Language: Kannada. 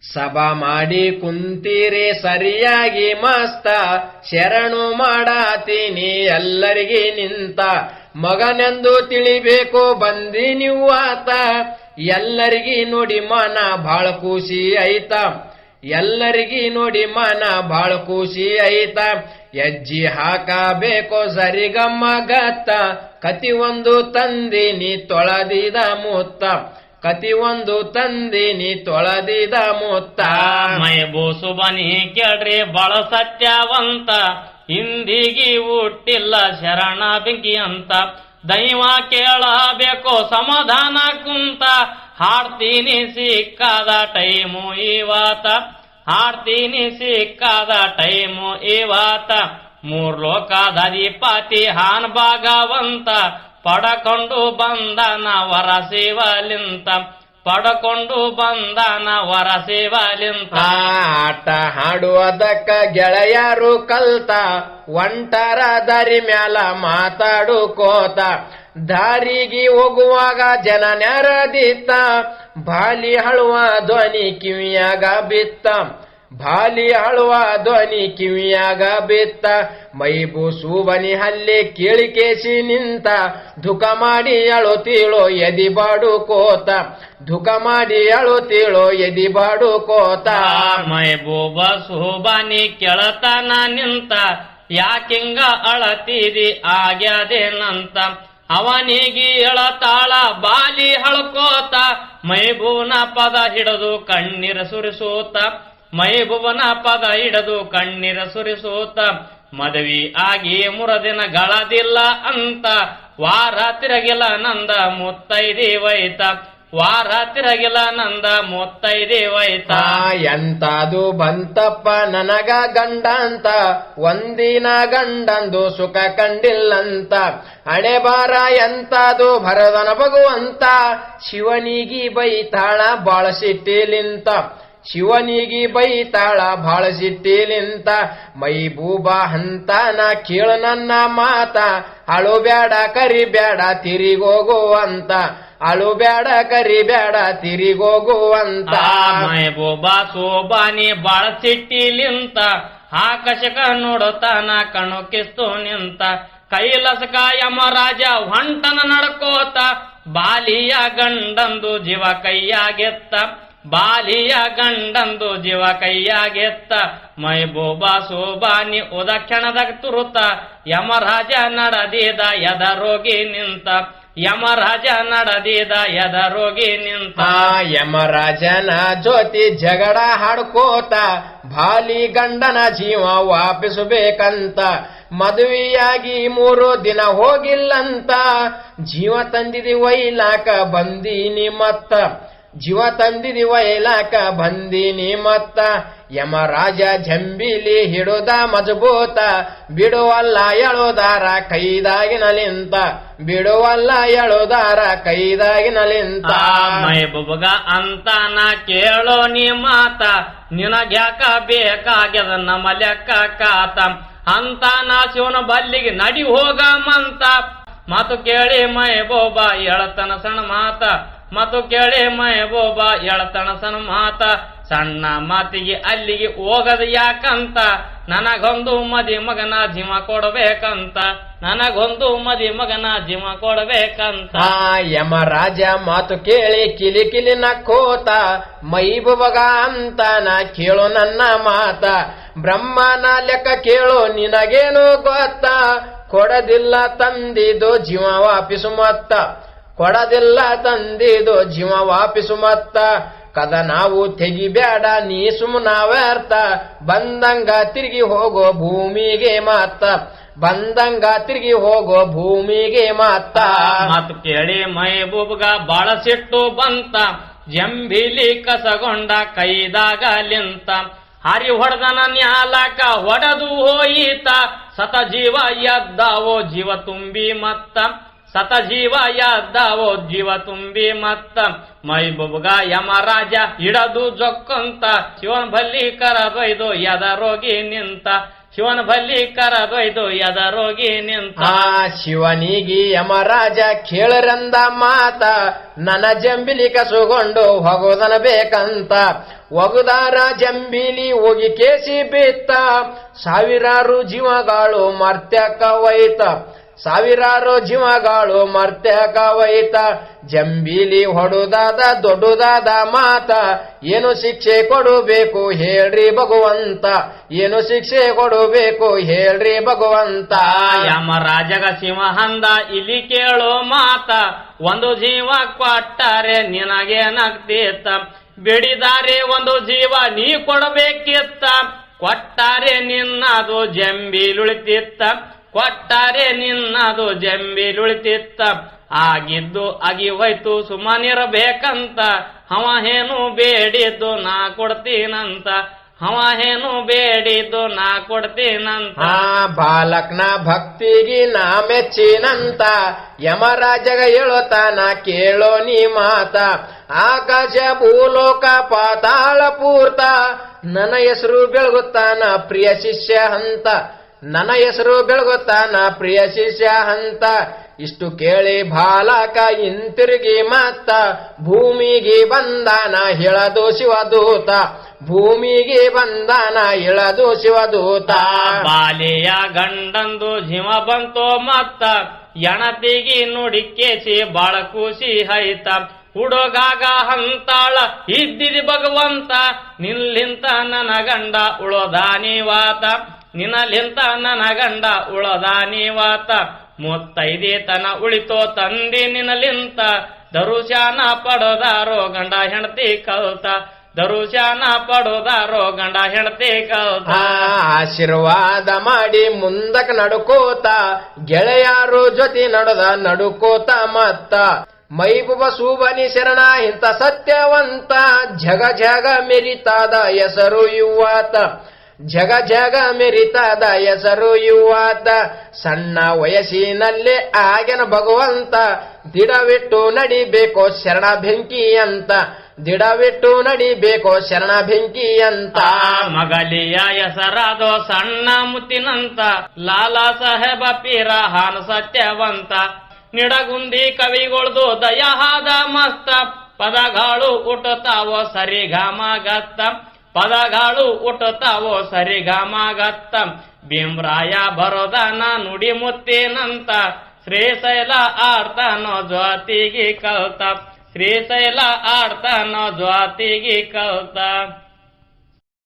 ಸಭಾ ಮಾಡಿ ಕುಂತೀರಿ ಸರಿಯಾಗಿ ಮಸ್ತ, ಶರಣು ಮಾಡಾತೀನಿ ಎಲ್ಲರಿಗೆ ನಿಂತ, ಮಗನೆಂದು ತಿಳಿಬೇಕು ಬಂದಿ ನೀವು ಆತ, ಎಲ್ಲರಿಗಿ ನೋಡಿ ಮನ ಬಾಳ ಖುಷಿ ಐತ, ಎಲ್ಲರಿಗಿ ನೋಡಿ ಮನ ಬಾಳ ಖುಷಿ ಐತ, ಹೆಜ್ಜಿ ಹಾಕಬೇಕು ಸರಿಗಮ್ಮ ಗತ್ತ, ಕತಿ ಒಂದು ತಂದಿನಿ ತೊಳೆದಿದ ಮುತ್ತ, ಕತಿ ಒಂದು ತಂದಿನಿ ತೊಳೆದಿದ ಮುತ್ತ. ಮೈಬೂಸು ಬನಿ ಕೇಳ್ರಿ ಬಾಳ ಸತ್ಯವಂತ, ಹಿಂದಿಗಿ ಹುಟ್ಟಿಲ್ಲ ಶರಣ ಬೆಂಕಿ ಅಂತ, ದೈವ ಕೇಳಬೇಕು ಸಮಾಧಾನ ಕುಂತ, ಹಾಡ್ತೀನಿ ಸಿಕ್ಕಾದ ಟೈಮು ಇವತ್ತ, ಹಾಡ್ತೀನಿ ಸಿಕ್ಕಾದ ಟೈಮು ಇವತ್ತ, ಮೂರ್ ಲೋಕದ ಅಧಿಪತಿ ಹಾನ್ ಭಾಗವಂತ, ಪಡಕೊಂಡು ಬಂದನ ವರ ಶಿವಲಿಂತ, ಪಡಕೊಂಡು ಬಂದನ ವರ ಶಿವಲಿಂತ. ಆಟ ಹಾಡುವುದಕ್ಕ ಗೆಳೆಯರು ಕಲ್ತ, ಒಂಟರ ದಾರಿ ಮ್ಯಾಲ ಮಾತಾಡುಕೋತ, ದಾರಿಗೆ ಹೋಗುವಾಗ ಜನ ನೆರದಿತ್ತ, ಬಾಲಿ ಹಳುವ ಧ್ವನಿ ಕಿವಿಯಾಗ ಬಿತ್ತ, ಬಾಲಿ ಹಳುವ ಧ್ವನಿ ಕಿವಿಯಾಗ ಬಿತ್ತ, ಮೈಬೂಸು ಬನಿ ಹಲ್ಲಿ ಕೇಳಿಕೇಸಿ ನಿಂತ, ದುಃಖ ಮಾಡಿ ಅಳುತ್ತೀಳೋ ಎದಿ ಬಾಡುಕೋತ, ದುಃಖ ಮಾಡಿ ಅಳುತ್ತೀಳೋ ಎದಿ ಬಾಡುಕೋತ. ಮೈಬೂಬ ಸುಬಾನಿ ಕೆಳತನ ನಿಂತ, ಯಾಕಿಂಗ ಅಳತೀರಿ ಆಗ್ಯಾದೇನಂತ, ಅವನಿಗೆ ಎಳತಾಳ ಬಾಲಿ ಹಳ್ಕೋತ, ಮೈಬೂನ ಪದ ಹಿಡಿದು ಕಣ್ಣೀರ ಸುರಿಸೂತ, ಮೈಬೂಬನ ಪದ ಹಿಡಿದು ಕಣ್ಣೀರ ಸುರಿಸೂತ, ಮದುವೆ ಆಗಿ 3 ದಿನಗಳದಿಲ್ಲ ಅಂತ, ವಾರ ತಿರಗಿಲ್ಲ ನಂದ ಮುತ್ತೈದಿ ವೈತ, ವಾರ ತಿರಗಿಲ್ಲ ನಂದ ಮುತ್ತೈದಿ ವೈತ. ಎಂತಾದು ಬಂತಪ್ಪ ನನಗ ಗಂಡ ಅಂತ, ಒಂದಿನ ಗಂಡಂದು ಸುಖ ಕಂಡಿಲ್ಲಂತ, ಹಣೆ ಬಾರ ಎಂತಾದು ಭರದನ ಭಗವಂತ, ಶಿವನಿಗಿ ಬೈತಾಳ ಬಾಳ ಸಿಟ್ಟಿಲಿಂತ, ಶಿವನಿಗಿ ಬೈತಾಳ ಬಾಳ ಸಿಟ್ಟಿಲಿಂತ, ಮೈಬೂಬ ಹಂತಾನ ಕೇಳು ನನ್ನ ಮಾತ, ಅಳುಬ್ಯಾಡ ಕರಿಬ್ಯಾಡ ತಿರಿಗೋಗುವಂತ, ಅಳುಬ್ಯಾಡ ಕರಿಬ್ಯಾಡ ತಿರಿಗೋಗುವಂತ. ಮೈಬೂಬ ಸೋಬಾನಿ ಬಾಳ ಸಿಟ್ಟಿಲಿಂತ, ಆಕಾಶಕ ನೋಡುತ್ತಾನ ಕಣ್ಣು ಕಿಸ್ತು ನಿಂತ, ಕೈಲಾಸಕ ಯಮರಾಜ ಹೊಂಟನ ನಡ್ಕೋತ, ಬಾಲಿಯ ಗಂಡಂದು ಜೀವ ಕೈಯಾಗೆತ್ತ, ಬಾಲಿಯ ಗಂಡಂದು ಜೀವ ಕೈಯಾಗೆತ್ತ, ಮೈಬೂಬ ಸೋಬಾನಿ ಉದಕ್ಷಣದಾಗ ತುರುತ, ಯಮರಾಜ ನಡೆದಿದ ಎದ ರೋಗಿ ನಿಂತ, ಯಮರಾಜ ನಡೆದಿದ ಎದ ರೋಗಿ ನಿಂತ. ಯಮರಾಜನ ಜೊತೆ ಜಗಳ ಹಾಡ್ಕೋತ, ಬಾಲಿ ಗಂಡನ ಜೀವ ವಾಪಿಸಬೇಕಂತ, ಮದುವೆಯಾಗಿ 3 ದಿನ ಹೋಗಿಲ್ಲಂತ, ಜೀವ ತಂದಿದಿ ವೈಲಾಕ ಬಂದೀನಿ ಮತ್ತ, ಜೀವ ತಂದಿದಿ ವೈಲಾಕ ಬಂದೀನಿ ಮತ್ತ, ಯಮರಾಜ ಜಂಬಿಲಿ ಹಿಡುದ ಮಜಬೂತ, ಬಿಡುವಲ್ಲ ಎಳುದಾರ ಕೈದಾಗಿನಲಿಂತ, ಬಿಡುವಲ್ಲ ಎಳುದಾರ ಕೈದಾಗಿನಲಿಂತ. ಮೈಬೂಬಗ ಅಂತ ನಾ ಕೇಳೋ ನೀ ಮಾತ, ನಿನಗ್ಯಾಕ ಬೇಕಾಗ್ಯದ ನಮ್ಮ ಲೆಕ್ಕ ಕಾತ, ಅಂತ ನಾ ಶಿವನ ಬಲ್ಲಿಗೆ ನಡಿ ಹೋಗಮಂತ, ಮಾತು ಕೇಳಿ ಮೈಬೂಬ ಎಳತನ ಸಣ್ಣ ಮಾತ, ಮಾತು ಕೇಳಿ ಮೈಬೂಬ ಎಳತನ ಸಣ್ಣ ಮಾತ, ಸಣ್ಣ ಮಾತಿಗೆ ಅಲ್ಲಿಗೆ ಹೋಗದ ಯಾಕಂತ, ನನಗೊಂದು ಮದಿ ಮಗನ ಜೀವ ಕೊಡಬೇಕಂತ, ನನಗೊಂದು ಮದಿ ಮಗನ ಜೀವ ಕೊಡಬೇಕಂತ. ಯಮರಾಜ ಮಾತು ಕೇಳಿ ಕಿಲಿ ಕಿಲಿ ನಕ್ಕೋತ, ಮೈಬೂಬಗ ಅಂತ ನಾ ಕೇಳು ನನ್ನ ಮಾತ, ಬ್ರಹ್ಮನ ಲೆಕ್ಕ ಕೇಳು ನಿನಗೇನು ಗೊತ್ತ, ಕೊಡದಿಲ್ಲ ತಂದಿದು ಜೀವ ವಾಪಿಸು ಮತ್ತ, ಕೊಡದಿಲ್ಲ ತಂದಿದು ಜೀವ ವಾಪಿಸು ಮತ್ತ, ಕದ ನಾವು ತೆಗಿಬ್ಯಾಡ ನೀ ಸುಮ್ನ ವ್ಯರ್ಥ, ಬಂದಂಗ ತಿರುಗಿ ಹೋಗೋ ಭೂಮಿಗೆ ಮಾತ, ಬಂದಂಗ ತಿರುಗಿ ಹೋಗೋ ಭೂಮಿಗೆ ಮಾತ. ಮಾತು ಕೇಳಿ ಮೈಬೂಬ್ಗ ಬಾಳ ಸಿಟ್ಟು ಬಂತ, ಜಂಬಿಲಿ ಕಸಗೊಂಡ ಕೈದಾಗಲಿಂತ, ಹರಿ ಹೊಡೆದನ ನ್ಯಾಲಕ ಹೊಡೆದು ಹೋಯಿತ, ಸತ ಜೀವ ಎದ್ದಾವೋ ಜೀವ ತುಂಬಿ ಮತ್ತ, ಸತ ಜೀವ ಎದ್ದಾವೋ ಜೀವ ತುಂಬಿ ಮತ್ತ ಮೈಬುಬ್ಗ ಯಮರಾಜ ಹಿಡದು ಜೊಕ್ಕಂತ ಶಿವನ ಬಲ್ಲಿ ಕರದೊಯ್ದು ಎದರೋಗಿ ನಿಂತ ಶಿವನ ಬಲ್ಲಿ ಕರದೊಯ್ದು ಎದರೋಗಿ ನಿಂತ ಶಿವನಿಗಿ ಯಮರಾಜ ಕೇಳರಂದ ಮಾತ ನನ್ನ ಜಂಬಿಲಿ ಕಸುಗೊಂಡು ಹೋಗೋದನ ಬೇಕಂತ ಒಗುದಾರ ಜಂಬಿಲಿ ಹೋಗಿ ಕೇಸಿ ಬಿತ್ತ ಸಾವಿರಾರು ಜೀವಗಳು ಮರ್ತ್ಯಕ ಒಯ್ತ ಸಾವಿರಾರು ಜೀವಗಳು ಮರ್ತ್ಯಕ ಒಯ್ತ ಜಂಬಿಲಿ ಹೊಡುದಾದ ದೊಡ್ಡದಾದ ಮಾತ ಏನು ಶಿಕ್ಷೆ ಕೊಡಬೇಕು ಹೇಳ್ರಿ ಭಗವಂತ ಏನು ಶಿಕ್ಷೆ ಕೊಡಬೇಕು ಹೇಳ್ರಿ ಭಗವಂತ ಯಮರಾಜಗ ಸಿಂಹಂದ ಇಲ್ಲಿ ಕೇಳೋ ಮಾತ ಒಂದು ಜೀವ ಕೊಟ್ಟಾರೆ ನಿನಗೇನಾಗ್ತಿತ್ತ ಬಿಡಿದಾರೆ ಒಂದು ಜೀವ ನೀ ಕೊಡಬೇಕಿತ್ತ ಕೊಟ್ಟಾರೆ ನಿನ್ನದು ಜಂಬಿಲುಳಿತಿತ್ತ ಕೊಟ್ಟಾರೆ ನಿನ್ನದು ಜಂಬಿಲುಳಿತಿತ್ತ ಆಗಿದ್ದು ಆಗಿ ಹೋಯ್ತು ಸುಮ್ಮನಿರಬೇಕಂತ ಹವ ಏನು ಬೇಡಿದ್ದು ನಾ ಕೊಡ್ತೀನಂತ ಹವ ಏನು ಬೇಡಿದ್ದು ನಾ ಕೊಡ್ತೀನಂತ ಬಾಲಕ್ನ ಭಕ್ತಿಗೆ ನಾ ಮೆಚ್ಚಿನಂತ ಯಮರಾಜಗ ಹೇಳುತ್ತಾನ ಕೇಳೋ ನೀ ಮಾತ ಆಕಾಶ ಭೂಲೋಕ ಪಾತಾಳ ಪೂರ್ತ ನನ್ನ ಹೆಸರು ಬೆಳಗುತ್ತಾನ ಪ್ರಿಯ ಶಿಷ್ಯ ಹಂತ ನನ್ನ ಹೆಸರು ಬೆಳಗುತ್ತಾನ ಪ್ರಿಯ ಶಿಷ್ಯ ಹಂತ ಇಷ್ಟು ಕೇಳಿ ಬಾಲಕ ಹಿಂತಿರುಗಿ ಮತ್ತ ಭೂಮಿಗೆ ಬಂದಾನ ಹೇಳದು ಶಿವದೂತ ಭೂಮಿಗೆ ಬಂದಾನ ಹೇಳದು ಶಿವದೂತ ಬಾಲಿಯ ಗಂಡಂದು ಜೀವ ಬಂತೋ ಮತ್ತ ಎಣತಿಗಿ ನುಡಿಕೇಸಿ ಬಾಳ ಖುಷಿ ಹೈತ ಹುಡುಗಾಗ ಹಂತಾಳ ಇದ್ದಿದಿ ಭಗವಂತ ನಿಲ್ಲಿಂತ ನನ್ನ ಗಂಡ ಉಳೋದಾನಿವಾತ ನಿನ್ನಲಿಂತ ನನ್ನ ಗಂಡ ಉಳೋದಾನಿವಾತ ಮುತ್ತೈದೆ ತನ ಉಳಿತೋ ತಂದಿ ನಿನ್ನಲಿಂತ ದರುಶಾನ ಪಡೋದಾರೋ ಗಂಡ ಹೆಂಡತಿ ಕಲ್ತ ದರುಶಾನ ಪಡೋದಾರೋ ಗಂಡ ಹೆಂಡತಿ ಕಲ್ತ ಆಶೀರ್ವಾದ ಮಾಡಿ ಮುಂದಕ್ಕೆ ನಡುಕೋತ ಗೆಳೆಯಾರು ಜೊತೆ ನಡೆದ ನಡುಕೋತ ಮತ್ತ ಮೈಬುಬ ಸೂಬನಿ ಶರಣ ಇಂಥ ಸತ್ಯವಂತ ಜಗ ಜಗ ಮೆರಿತಾದ ಹೆಸರು ಯುವಾತ ಜಗ ಜಗ ಮೆರಿತಾದ ಹೆಸರು ಯುವಾತ ಸಣ್ಣ ವಯಸ್ಸಿನಲ್ಲೇ ಆಗನ ಭಗವಂತ ದಿಡವಿಟ್ಟು ನಡಿಬೇಕೋ ಶರಣ ಬೆಂಕಿ ಅಂತ ದಿಡವಿಟ್ಟು ನಡಿಬೇಕೋ ಶರಣ ಬೆಂಕಿ ಅಂತ ಮಗಲಿಯ ಹೆಸರಾದೋ ಸಣ್ಣ ಮುತ್ತಿನಂತ ಲಾಲಾ ಸಾಹೇಬ ಪೀರ ಹಾನ ಸತ್ಯವಂತ ನಿಡಗುಂದಿ ಕವಿಗೊಳ್ದು ದಯಹಾದ ಮಸ್ತ ಪದಗಳು ಉಟುತ್ತಾವೋ ಸರಿಗಮಗತ್ತ ಪದಗಳು ಉಟುತ್ತಾವೋ ಸರಿಗಮಗತ್ತ ಭೀಮ್ರಾಯ ಬರೋದನ ನುಡಿ ಮುತ್ತಿನಂತ ಶ್ರೀಶೈಲ ಆಡ್ತಾನೋ ಜ್ಯೋತಿಗಿ ಕಲ್ತ ಶ್ರೀಶೈಲ ಆಡ್ತಾನೋ ಜ್ಯೋತಿಗಿ ಕಲ್ತ